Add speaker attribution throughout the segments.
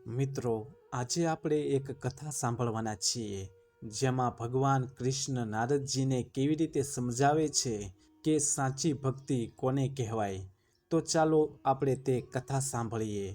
Speaker 1: મિત્રો, આજે આપણે એક કથા સાંભળવાના છીએ જેમાં ભગવાન કૃષ્ણ નારદજીને કેવી રીતે સમજાવે છે કે સાચી ભક્તિ કોને કહેવાય। તો ચાલો આપણે તે કથા સાંભળીએ।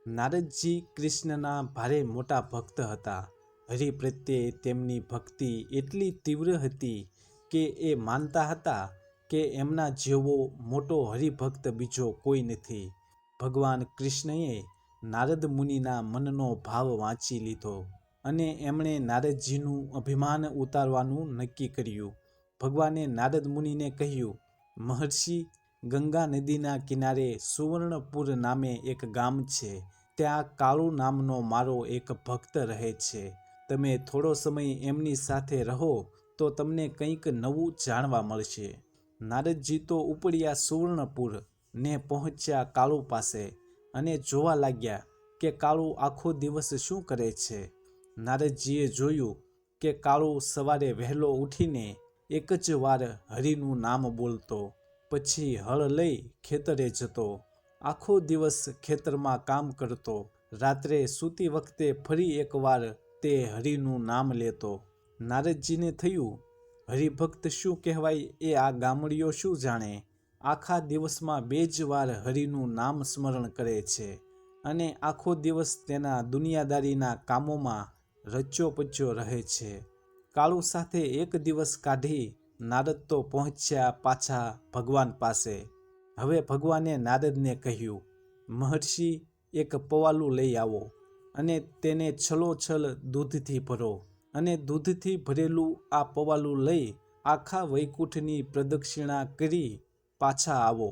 Speaker 1: નારદજી કૃષ્ણના ભારે મોટા ભક્ત હતા। હરિ પ્રત્યે તેમની ભક્તિ એટલી તીવ્ર હતી કે એ માનતા હતા કે એમના જેવો મોટો હરિભક્ત બીજો કોઈ નથી। ભગવાન કૃષ્ણએ નારદ મુનિના મનનો ભાવ વાંચી લીધો અને એમણે નારદજીનું અભિમાન ઉતારવાનું નક્કી કર્યું। ભગવાને નારદ મુનિને કહ્યું, મહર્ષિ, ગંગા નદીના કિનારે સુવર્ણપુર નામે એક ગામ છે। ત્યાં કાળુ નામનો મારો એક ભક્ત રહે છે। તમે થોડો સમય એમની સાથે રહો તો તમને કંઈક નવું જાણવા મળશે। નારદજી તો ઉપડ્યા સુવર્ણપુર ને પહોંચ્યા કાળુ પાસે અને જોવા લાગ્યા કે કાળુ આખો દિવસ શું કરે છે। નારદજીએ જોયું કે કાળુ સવારે વહેલો ઉઠીને એક જ વાર હરિનું નામ બોલતો, પછી હળ લઈ ખેતરે જતો, આખો દિવસ ખેતરમાં કામ કરતો, રાત્રે સૂતી વખતે ફરી એકવાર તે હરિનું નામ લેતો। નારદજીને થયું, હરિભક્ત શું કહેવાય એ આ ગામડીઓ શું જાણે। આખા દિવસમાં 2 જ વાર હરિનું નામ સ્મરણ કરે છે અને આખો દિવસ તેના દુનિયાદારીના કામોમાં રચ્યો પચ્યો રહે છે। કાળુ સાથે એક દિવસ કાઢી નારદ તો પહોંચ્યા પાછા ભગવાન પાસે। હવે ભગવાને નારદને કહ્યું, મહર્ષિ, એક પવાલું લઈ આવો અને તેને છલોછલ દૂધથી ભરો અને દૂધથી ભરેલું આ પવાલું લઈ આખા વૈકુંઠની પ્રદક્ષિણા કરી પાછા આવો।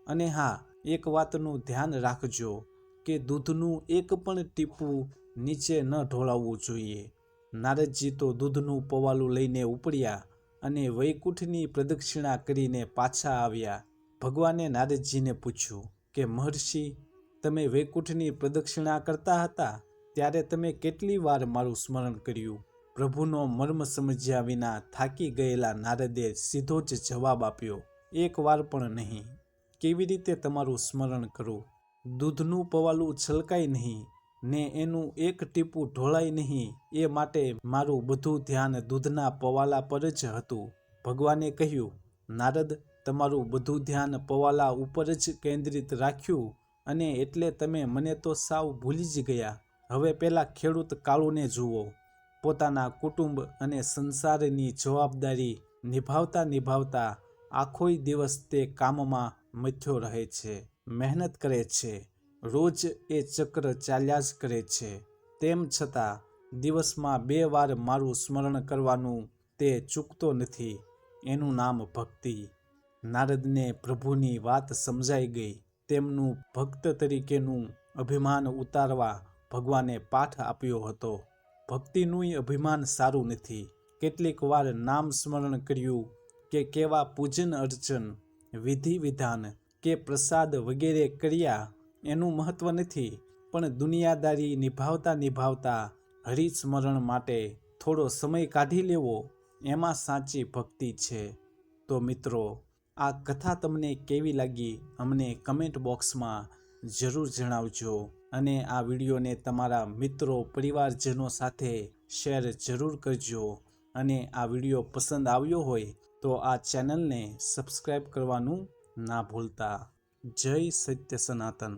Speaker 1: અને હા, એક વાતનું ધ્યાન રાખજો કે દૂધનું એક પણ ટીપું નીચે ન ઢોળાવવું જોઈએ। નારદજી તો દૂધનું પવાલું લઈને ઉપડ્યા અને વૈકુંઠની પ્રદક્ષિણા કરીને પાછા આવ્યા। ભગવાને નારદજીને પૂછ્યું કે મહર્ષિ, તમે વૈકુંઠની પ્રદક્ષિણા કરતા હતા ત્યારે તમે કેટલી વાર મારું સ્મરણ કર્યું। પ્રભુનો મર્મ સમજ્યા વિના થાકી ગયેલા નારદે સીધો જ જવાબ આપ્યો, એક વાર પણ નહીં। કેવી રીતે તમારું સ્મરણ કરું। દૂધનું પવાલું છલકાય નહીં ને એનું એક ટીપું ઢોળાય નહીં, એ માટે મારું બધું ધ્યાન દૂધના પવાલા પર જ હતું। ભગવાને કહ્યું, નારદ, તમારું બધું ધ્યાન પવાલા ઉપર જ કેન્દ્રિત રાખ્યું અને એટલે તમે મને તો સાવ ભૂલી જ ગયા। હવે પેલા ખેડૂત કાળુને જુઓ, પોતાના કુટુંબ અને સંસારની જવાબદારી નિભાવતા આખોય દિવસ તે કામમાં મથ્યો રહે છે, મહેનત કરે છે, રોજ એ ચક્ર ચાલ્યા જ કરે છે। તેમ છતાં દિવસમાં 2 વાર મારું સ્મરણ કરવાનું તે ચૂકતો નથી, એનું નામ ભક્તિ। નારદને પ્રભુની વાત સમજાઈ ગઈ। તેમનું ભક્ત તરીકેનું અભિમાન ઉતારવા ભગવાને પાઠ આપ્યો હતો। ભક્તિનુંય અભિમાન સારું નથી। કેટલીક વાર નામ સ્મરણ કર્યું કે કેવા પૂજન અર્ચન, વિધિ વિધાન કે પ્રસાદ વગેરે કર્યા એનું મહત્વ નથી, પણ દુનિયાદારી નિભાવતા હરિસ્મરણ માટે થોડો સમય કાઢી લેવો, એમાં સાચી ભક્તિ છે। તો મિત્રો, આ કથા તમને કેવી લાગી અમને કમેન્ટ બોક્સમાં જરૂર જણાવજો અને આ વિડીયોને તમારા મિત્રો પરિવારજનો સાથે શેર જરૂર કરજો અને આ વિડીયો પસંદ આવ્યો હોય તો આ ચેનલને સબસ્ક્રાઈબ કરવાનું ના ભૂલતા। જય સત્ય સનાતન।